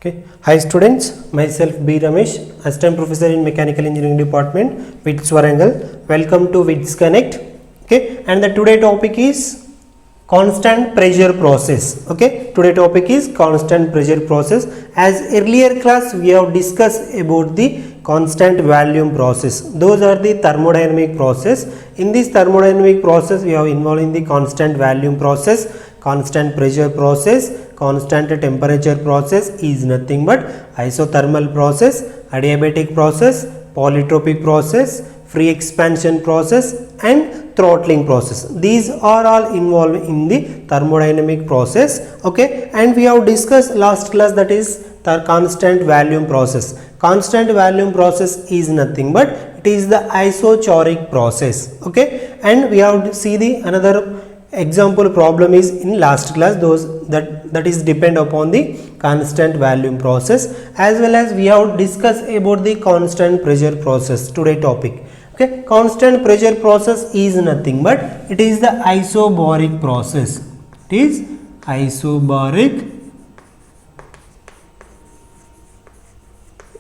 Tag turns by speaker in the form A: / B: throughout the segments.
A: Okay. Hi students, myself B. Ramesh, Assistant Professor in Mechanical Engineering Department, WITS Warangal. Welcome to WITS Connect. Okay, and the today topic is constant pressure process. Okay, today topic is constant pressure process. As earlier class we have discussed about the constant volume process. Those are the thermodynamic process. In this thermodynamic process we have involved in the constant volume process, constant pressure process, constant temperature process is nothing but isothermal process, adiabatic process, polytropic process, free expansion process and throttling process. These are all involved in the thermodynamic process. Okay, and we have discussed last class, that is the constant volume process. Constant volume process is nothing but it is the isochoric process. Okay, and we have to see the another example problem is in last class, those that is depend upon the constant volume process, as well as we have discussed about the constant pressure process today topic. Okay, constant pressure process is nothing but it is the isobaric process. It is isobaric.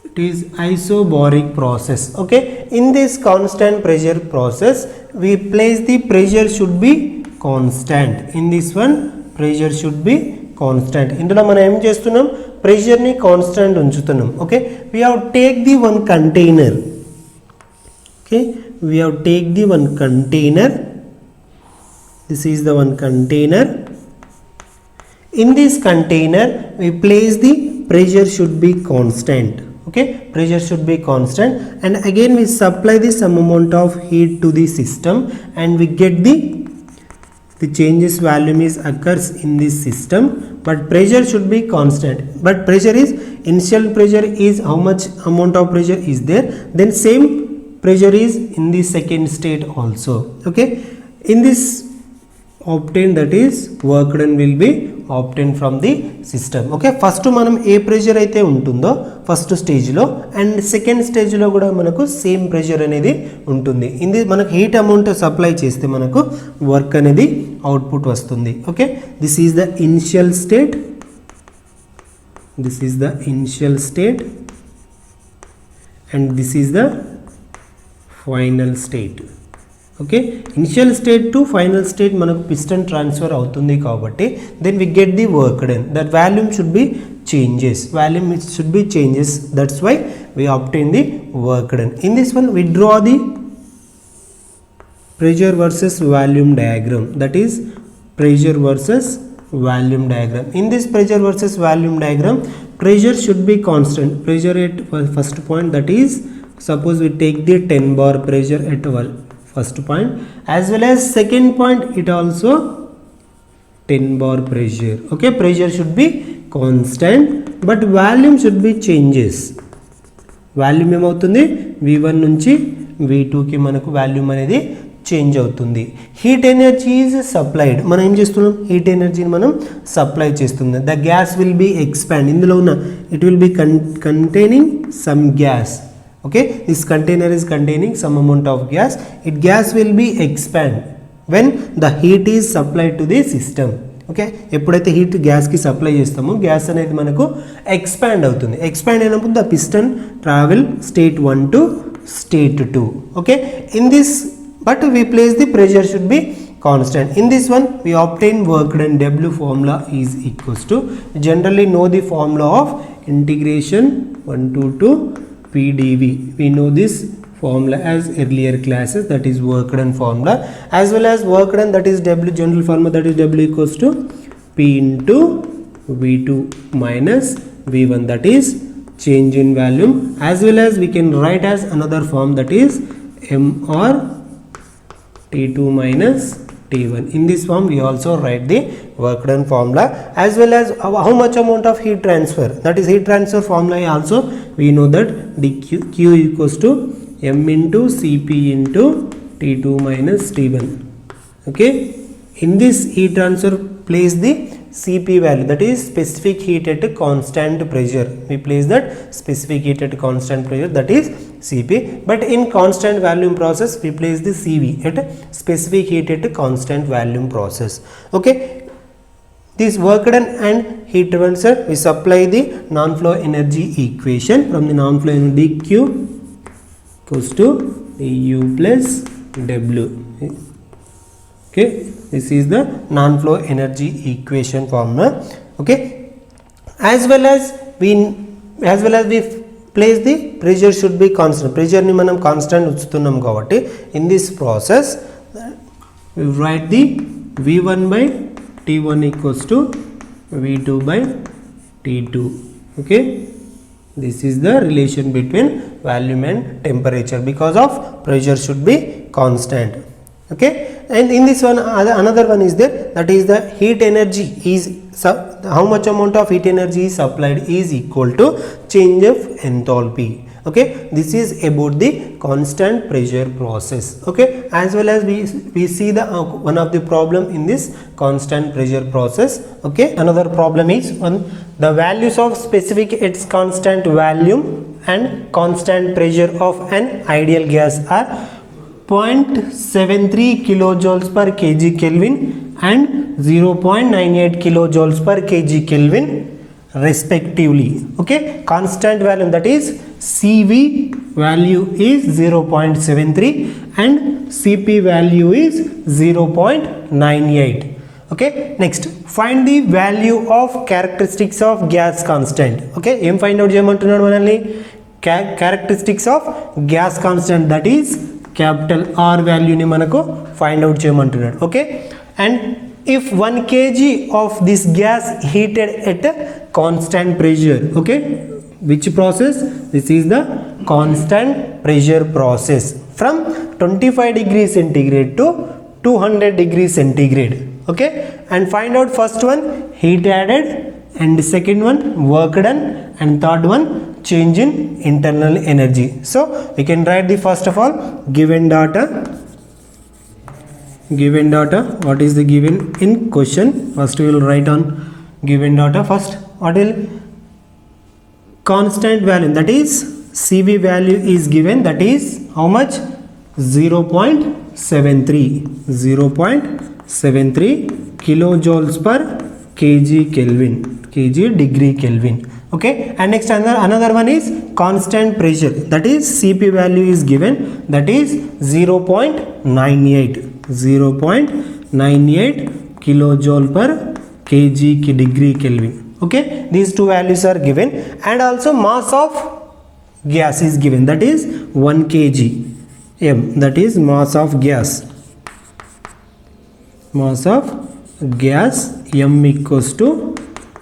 A: It is isobaric process. Okay, in this constant pressure process we place the pressure should be constant. In this one pressure should be constant. ఇందులో మనం ఏం చేస్తున్నాం, pressure ని constant ఉంచుతున్నాం. Okay, we have take the one container. Okay, we have take the one container. This is the one container. In this container we place the pressure should be constant. Okay, pressure should be constant, and again we supply the some amount of heat to the system and we get the changes volume is occurs in this system, but pressure should be constant. But pressure is initial pressure is how much amount of pressure is there, then same pressure is in the second state also. Okay, in this obtained, that is work done will be obtained from the system. Okay, first మనం ఏ pressure అయితే ఉంటుందో first stage లో and second stage లో కూడా మనకు same pressure అనేది ఉంటుంది. ఇది మనకు హీట్ అమౌంట్ సప్లై చేస్తే మనకు వర్క్ అనేది అవుట్పుట్ వస్తుంది. Okay, this is the initial state, this is the initial state and this is the final state. Okay, initial state to final state మనకు పిస్టన్ ట్రాన్స్ఫర్ అవుతుంది కాబట్టి then we get the work done. That volume should be changes, volume should be changes, that's why we obtain the work done. In this one we draw the pressure versus volume diagram, that is pressure versus volume diagram. In this pressure versus volume diagram, pressure should be constant. Pressure at first point, that is suppose we take the 10 bar pressure at our first point, as well as second point it also 10 bar pressure. Okay, pressure should be constant but volume should be changes. Volume ఏమవుతుంది, V1 నుంచి V2 కి మనకు volume అనేది change అవుతుంది. Heat energy is supplied, మనం ఏం చేస్తున్నాం, heat ఎనర్జీని మనం సప్లై చేస్తుంది. The gas will be expand, ఇందులో ఉన్న it will be containing some gas. Okay, this container is containing some amount of gas. Gas will be expand when the heat is supplied to the system. Okay, ఎప్పుడైతే heat గ్యాస్కి supply చేస్తామో gas అనేది మనకు expand అవుతుంది. Expand అయినప్పుడు the piston travel state 1 to state 2. Okay, in this but we place the pressure should be constant. In this one we obtain work done. W formula is equals to, generally know the formula of integration 1 to 2 PdV. We know this formula as earlier classes, that is work done formula, as well as work done, that is W general formula, that is W equals to P into V2 minus V1, that is change in volume, as well as we can write as another form, that is MR T2 minus T1. In this form we also write the work done formula, as well as how much amount of heat transfer, that is heat transfer formula also we know that dq equals to m into Cp into T2 minus T1. Okay, in this heat transfer place the Cp value, that is specific heat at a constant pressure. We place that specific heat at a constant pressure, that is Cp, but in constant volume process we place the Cv at a specific heat at a constant volume process. Okay, this work done and heat transfer, we supply the non-flow energy equation. From the non-flow energy, Q equals to U plus W. Okay, this is the non-flow energy equation formula. Okay, as well as we place the pressure should be constant. Pressure ni manam constant uchutunnam kabatti in this process we write the V1 by T1 equals to V2 by T2. Okay, this is the relation between volume and temperature because of pressure should be constant. Okay, and in this one another one is there, that is the heat energy is how much amount of heat energy is supplied is equal to change of enthalpy. Okay, this is about the constant pressure process. Okay, as well as we see the one of the problem in this constant pressure process. Okay, another problem is on the values of specific its constant volume and constant pressure of an ideal gas are 0.73 kilojoules per kg Kelvin and 0.98 kilojoules per kg Kelvin respectively. Okay, constant value, that is CV value is 0.73 and CP value is 0.98. Okay, next find the value of characteristics of gas constant. Okay, em find out cheyamantunnadu manalni characteristics of gas constant, that is capital R value ni manaku find out cheyamantunnadu. Okay, and if 1 kg of this gas heated at a constant pressure, okay, which process? This is the constant pressure process from 25 degrees centigrade to 200 degrees centigrade. Okay, and find out first one heat added, and second one work done, and third one change in internal energy. So we can write the first of all given data. What is the given in question? First we will write on given data. First what will constant value, that is CV value is given, that is how much? 0.73 kilojoules per kg degree Kelvin. Okay, and next another one is constant pressure, that is CP value is given, that is 0.98 kilojoule per kg degree Kelvin. Okay, these two values are given, and also mass of gas is given, that is 1 kg m, that is mass of gas m equals to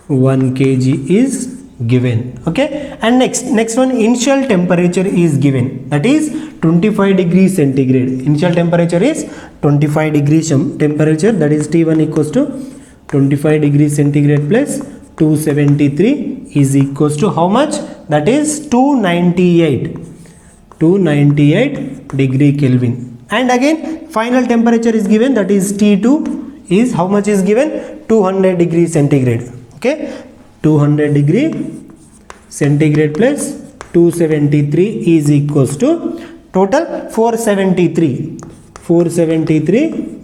A: 1 kg is given. Okay, and next one initial temperature is given, that is 25 degrees centigrade. Initial temperature is 25 degrees temperature, that is T1 equals to 25 degrees centigrade plus 273 is equals to how much? That is 298 degree Kelvin. And again final temperature is given, that is T2 is how much is given? 200 degree centigrade. Okay, 200 degree centigrade plus 273 is equals to total 473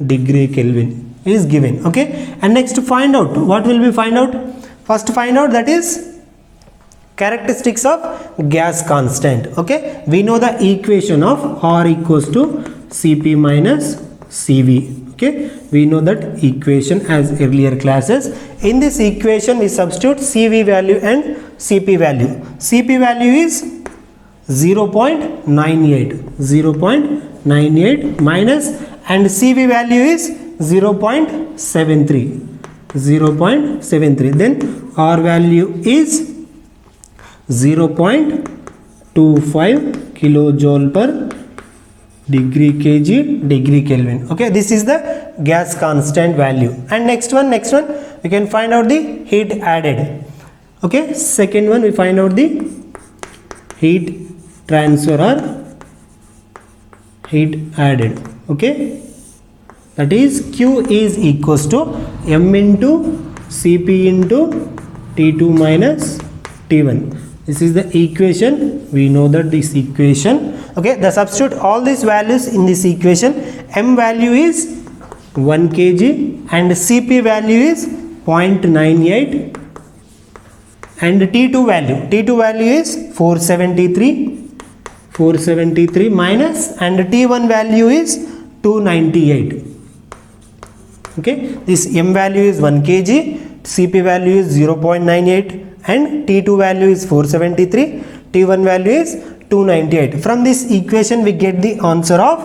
A: degree Kelvin is given. Okay, and next to find out, what will we find out? First find out, that is characteristics of gas constant. Okay, we know the equation of R equals to Cp minus Cv. Okay, we know that equation as earlier classes. In this equation we substitute Cv value and Cp value. Cp value is 0.98 minus, and Cv value is 0.73, then R value is 0.25 kilojoule per degree Kelvin. Okay, this is the gas constant value. And next one we can find out the heat added. Okay, second one we find out the heat transfer or heat added. Okay, that is Q is equals to M into Cp into T2 minus T1. This is the equation. We know that this equation. Okay, the substitute all these values in this equation. M value is 1 kg and Cp value is 0.98 and T2 value is 473 minus, and T1 value is 298. Okay, this M value is 1 kg, Cp value is 0.98 and T2 value is 473, T1 value is 298. From this equation we get the answer of,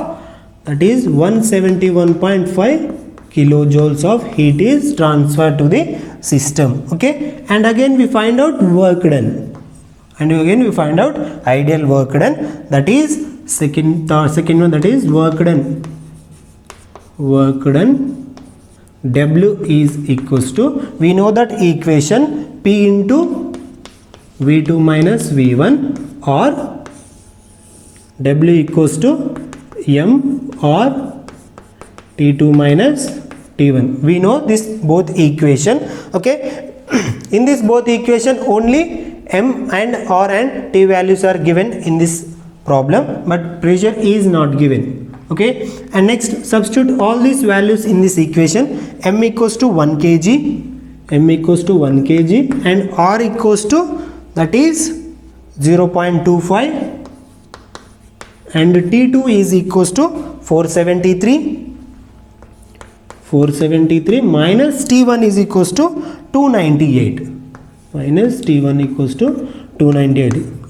A: that is 171.5 kilojoules of heat is transferred to the system. Okay, and again we find out work done, and again we find out ideal work done, that is second one, that is work done. W is equals to, we know that equation, P into V2 minus V1, or W equals to M or T2 minus T1. We know this both equation. Okay, in this both equation only M and R and T values are given in this problem, but pressure is not given. Okay, and next substitute all these values in this equation. M equals to 1 kg, and R equals to, that is 0.25, and T2 is equals to 473 minus T1 is equals to 298,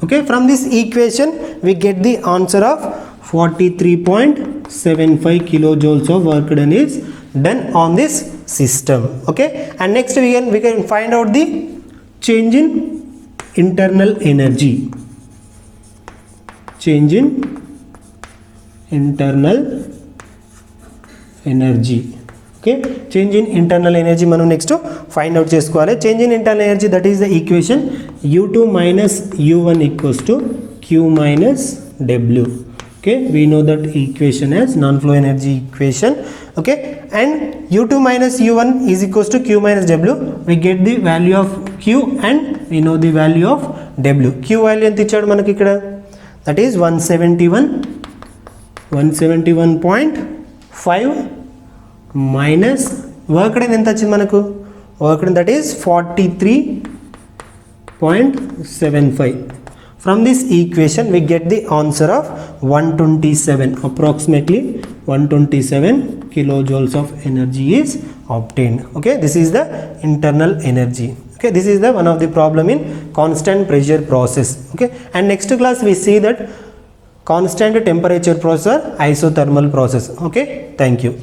A: Okay, from this equation we get the answer of 43.75 kilojoules of work done is done on this system. Okay, and next we can find out the change in internal energy. Okay, change in internal energy మనం next find out చేసుకోవాలి. Change in internal energy, that is the equation U2 minus U1 equals to Q minus W. Okay, we know that equation as non-flow energy equation. Okay, and U2 minus U1 is equals to Q minus W. We get the value of Q and we know the value of W. Q value ఎంత ఇచ్చాడు మనకి ఇక్కడ, that is 171.5 minus work done ఎంత వచ్చింది మనకు, work done that is 43.75. From this equation we get the answer of 127, approximately 127 kilojoules of energy is obtained. Okay, this is the internal energy. Okay, this is the one of the problem in constant pressure process. Okay, and next class we see that constant temperature process, isothermal process. Okay, thank you.